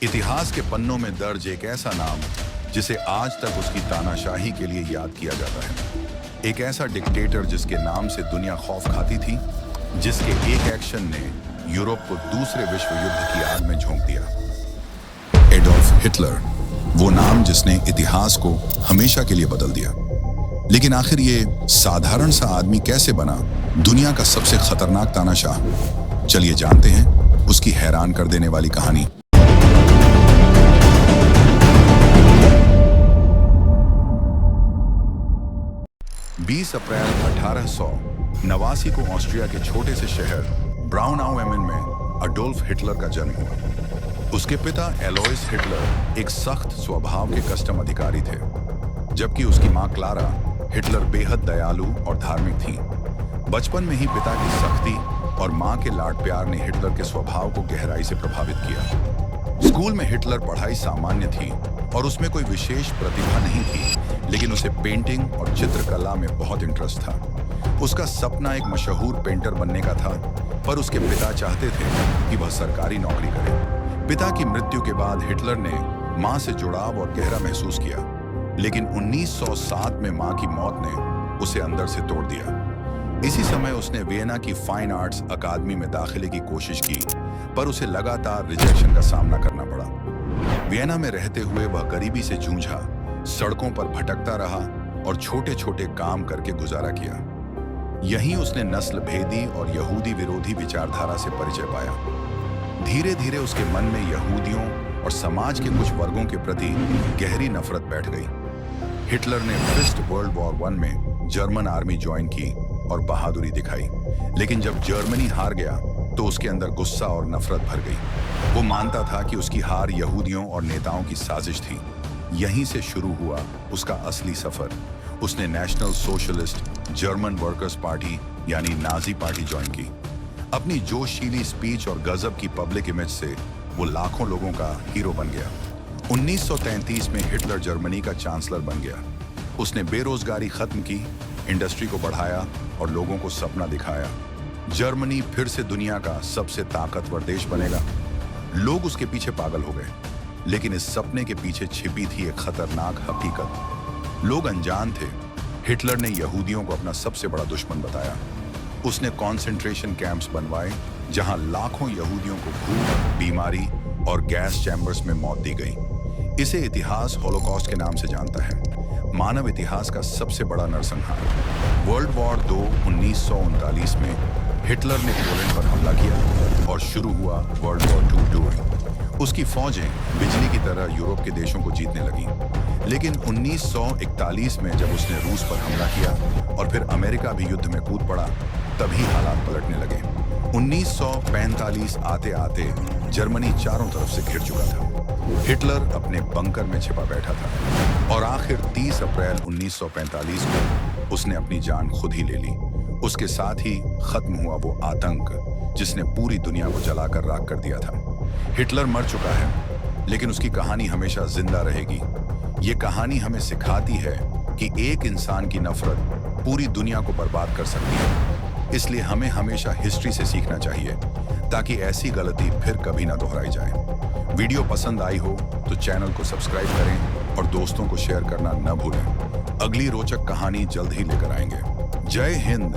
इतिहास के पन्नों में दर्ज एक ऐसा नाम जिसे आज तक उसकी तानाशाही के लिए याद किया जाता है। एक ऐसा डिक्टेटर जिसके नाम से दुनिया खौफ खाती थी, जिसके एक एक्शन ने यूरोप को दूसरे विश्व युद्ध की आग में झोंक दिया। एडोल्फ हिटलर, वो नाम जिसने इतिहास को हमेशा के लिए बदल दिया। लेकिन आखिर ये साधारण सा आदमी कैसे बना दुनिया का सबसे खतरनाक तानाशाह? चलिए जानते हैं उसकी हैरान कर देने वाली कहानी। बीस अप्रैल 1889 को ऑस्ट्रिया के छोटे से शहर ब्राउनआउ-एम-इन में अडोल्फ हिटलर का जन्म हुआ। उसके पिता एलोइस हिटलर एक सख्त स्वभाव के कस्टम अधिकारी थे, जबकि उसकी मां क्लारा हिटलर बेहद दयालु और धार्मिक थी। बचपन में ही पिता की सख्ती और मां के लाड प्यार ने हिटलर के स्वभाव को गहराई से प्रभावित किया। स्कूल में हिटलर पढ़ाई सामान्य थी और उसमें कोई विशेष प्रतिभा नहीं थी, लेकिन उसे पेंटिंग और चित्रकला में बहुत इंटरेस्ट था। उसका सपना एक मशहूर पेंटर बनने का था, पर उसके पिता चाहते थे कि वह सरकारी नौकरी करे। पिता की मृत्यु के बाद हिटलर ने मां से जुड़ाव और गहरा महसूस किया, लेकिन 1907 में मां की मौत ने उसे अंदर से तोड़ दिया। इसी समय उसने वियना की फाइन आर्ट्स अकादमी में दाखिले की कोशिश की, पर उसे लगातार रिजेक्शन का सामना करना पड़ा। वियना में रहते हुए वह गरीबी से जूझा, सड़कों पर भटकता रहा और छोटे छोटे काम करके गुजारा किया। यहीं उसने नस्ल भेदी और यहूदी विरोधी विचारधारा से परिचय पाया। धीरे धीरे उसके मन में यहूदियों और समाज के कुछ वर्गों के प्रति गहरी नफरत बैठ गई। हिटलर ने फर्स्ट वर्ल्ड वॉर 1 में जर्मन आर्मी ज्वाइन की और बहादुरी दिखाई, लेकिन जब जर्मनी हार गया तो उसके अंदर गुस्सा और नफरत भर गई। वो मानता था कि उसकी हार यहूदियों और नेताओं की साजिश थी। यहीं से शुरू हुआ उसका असली सफर। उसने national socialist German workers party यानी नाजी पार्टी ज्वाइन की। अपनी जोशीली स्पीच और गजब की पब्लिक इमेज से वो लाखों लोगों का हीरो बन गया। 1933 में हिटलर जर्मनी का चांसलर बन गया। उसने बेरोजगारी खत्म की, इंडस्ट्री को बढ़ाया और लोगों को सपना दिखाया। जर्मनी फिर से दुनिया का सबसे ताकतवर देश बनेगा। लोग उसके पीछे पागल हो गए, लेकिन इस सपने के पीछे छिपी थी एक खतरनाक हकीकत। लोग अनजान थे। हिटलर ने यहूदियों को अपना सबसे बड़ा दुश्मन बताया। उसने कॉन्सेंट्रेशन कैंप्स बनवाए, जहां लाखों यहूदियों को भूख, बीमारी और गैस चैम्बर्स में मौत दी गई। इसे इतिहास होलोकॉस्ट के नाम से जानता है, मानव इतिहास का सबसे बड़ा नरसंहार। वर्ल्ड वॉर 2 1939 में हिटलर ने पोलैंड पर हमला किया और शुरू हुआ वर्ल्ड वॉर 2 टूर। उसकी फौजें बिजली की तरह यूरोप के देशों को जीतने लगीं। लेकिन 1941 में जब उसने रूस पर हमला किया और फिर अमेरिका भी युद्ध में कूद पड़ा, तभी हालात पलटने लगे। 1945 आते आते जर्मनी चारों तरफ से घिर चुका था। हिटलर अपने बंकर में छिपा बैठा था और आखिर 30 अप्रैल 1945 को उसने अपनी जान खुद ही ले ली। उसके साथ ही खत्म हुआ वो आतंक जिसने पूरी दुनिया को जलाकर राख कर दिया था। हिटलर मर चुका है, लेकिन उसकी कहानी हमेशा जिंदा रहेगी। ये कहानी हमें सिखाती है कि एक इंसान की नफरत पूरी दुनिया को बर्बाद कर सकती है। इसलिए हमें हमेशा हिस्ट्री से सीखना चाहिए, ताकि ऐसी गलती फिर कभी ना दोहराई जाए। वीडियो पसंद आई हो तो चैनल को सब्सक्राइब करें और दोस्तों को शेयर करना न भूलें। अगली रोचक कहानी जल्द ही लेकर आएंगे। जय हिंद।